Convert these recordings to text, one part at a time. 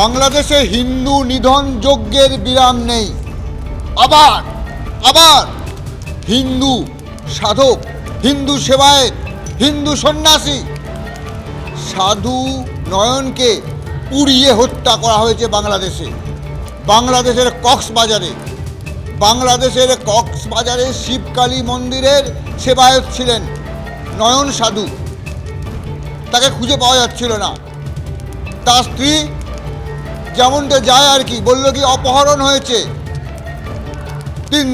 বাংলাদেশে হিন্দু নিধন যজ্ঞের বিরাম নেই। আবার আবার হিন্দু সাধক, হিন্দু সেবায়েত, হিন্দু সন্ন্যাসী সাধু নয়নকে পুড়িয়ে হত্যা করা হয়েছে বাংলাদেশে। বাংলাদেশের কক্সবাজারে শিবকালী মন্দিরের সেবায়েত ছিলেন নয়ন সাধু, তাকে খুঁজে পাওয়া যাচ্ছিল না। তার স্ত্রী যেমনটা যায় আর কি, বলল কি অপহরণ হয়েছে। 3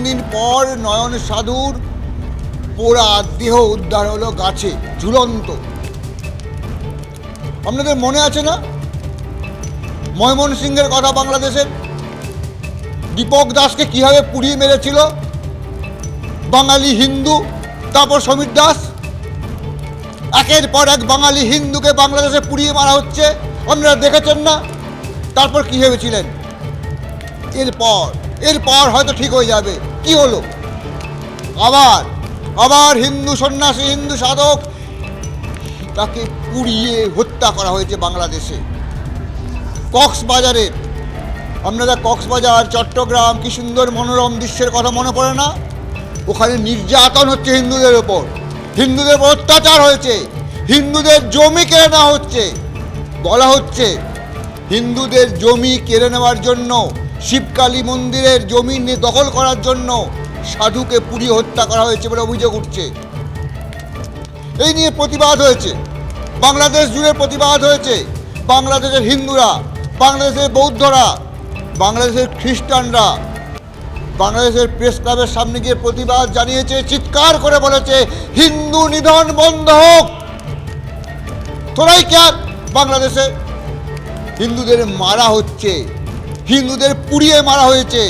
দিন পর নয়ন সাধুর পোড়া দেহ উদ্ধার হলো গাছে ঝুলন্ত। আপনাদের মনে আছে না ময়মনসিংহের কথা? বাংলাদেশের দীপক দাসকে কিভাবে পুড়িয়ে মেরেছিল বাঙালি হিন্দু, তারপর সমীর দাস। একের পর এক বাঙালি হিন্দুকে বাংলাদেশে পুড়িয়ে মারা হচ্ছে, আপনারা দেখেছেন না? তারপর কি ভেবেছিলেন এরপর হয়তো ঠিক হয়ে যাবে? কি হলো? আবার হিন্দু সন্ন্যাসী, হিন্দু সাধক, তাকে পুড়িয়ে হত্যা করা হয়েছে বাংলাদেশে। কক্সবাজারে, আপনারা কক্সবাজার, চট্টগ্রাম, কি সুন্দর মনোরম দৃশ্যের কথা মনে পড়ে না? ওখানে নির্যাতন হচ্ছে হিন্দুদের ওপর, হিন্দুদের উপর অত্যাচার হয়েছে, হিন্দুদের জমি কেড়ে নেওয়া হচ্ছে। বলা হচ্ছে হিন্দুদের জমি কেড়ে নেওয়ার জন্য, শিবকালী মন্দিরের জমি দখল করার জন্য সাধুকে পুড়িয়ে হত্যা করা হয়েছে বলে অভিযোগ উঠছে। এই নিয়ে প্রতিবাদ হয়েছে, বাংলাদেশ জুড়ে প্রতিবাদ হয়েছে। বাংলাদেশের হিন্দুরা, বাংলাদেশের বৌদ্ধরা, বাংলাদেশের খ্রিস্টানরা বাংলাদেশের প্রেস ক্লাবের সামনে গিয়ে প্রতিবাদ জানিয়েছে, চিৎকার করে বলেছে হিন্দু নিধন বন্ধ হোক। থোড়াই ক্যার বাংলাদেশে হিন্দুদের মারা হচ্ছে, হিন্দুদের পুড়িয়ে মারা হয়েছে।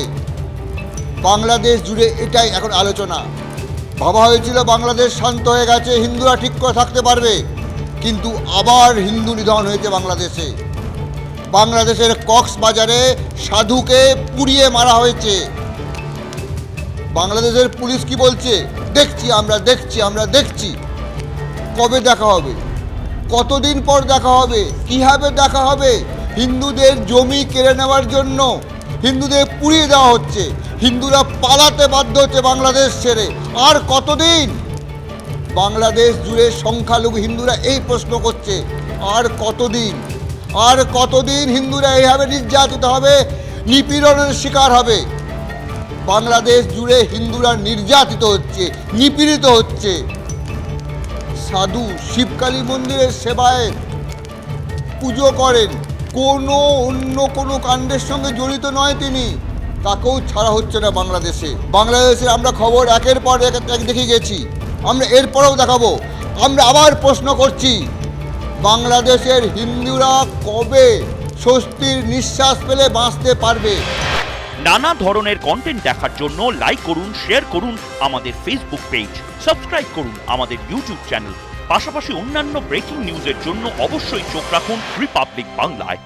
বাংলাদেশ জুড়ে এটাই এখন আলোচনা। ভাবা হয়েছিল বাংলাদেশ শান্ত হয়ে গেছে, হিন্দুরা ঠিক করে থাকতে পারবে, কিন্তু আবার হিন্দু নিধন হয়েছে বাংলাদেশে। বাংলাদেশের কক্সবাজারে সাধুকে পুড়িয়ে মারা হয়েছে। বাংলাদেশের পুলিশ কি বলছে? আমরা দেখছি। কবে দেখা হবে? কতদিন পর দেখা হবে? কিভাবে দেখা হবে? হিন্দুদের জমি কেড়ে নেওয়ার জন্য হিন্দুদের পুড়িয়ে দেওয়া হচ্ছে, হিন্দুরা পালাতে বাধ্য হচ্ছে বাংলাদেশ ছেড়ে। আর কতদিন? বাংলাদেশ জুড়ে সংখ্যালঘু হিন্দুরা এই প্রশ্ন করছে, আর কতদিন হিন্দুরা এইভাবে নির্যাতিত হবে, নিপীড়নের শিকার হবে? বাংলাদেশ জুড়ে হিন্দুরা নির্যাতিত হচ্ছে, নিপীড়িত হচ্ছে। সাধু শিবকালী মন্দিরের সেবায়েত, পুজো করেন, অন্য কোনো কাণ্ডের সঙ্গে জড়িত নয় তিনি, তাকেও ছাড়া হচ্ছে না বাংলাদেশে। আমরা খবর একের পর এক দেখে গেছি, আমরা এরপরেও দেখাবো। আমরা আবার প্রশ্ন করছি, বাংলাদেশের হিন্দুরা কবে স্বস্তির নিঃশ্বাস ফেলে বাঁচতে পারবে? নানা ধরনের কন্টেন্ট দেখার জন্য লাইক করুন, শেয়ার করুন আমাদের ফেসবুক পেজ, সাবস্ক্রাইব করুন আমাদের ইউটিউব চ্যানেল। পাশাপাশি অন্যান্য ব্রেকিং নিউজের জন্য অবশ্যই চোখ রাখুন রিপাবলিক বাংলায়।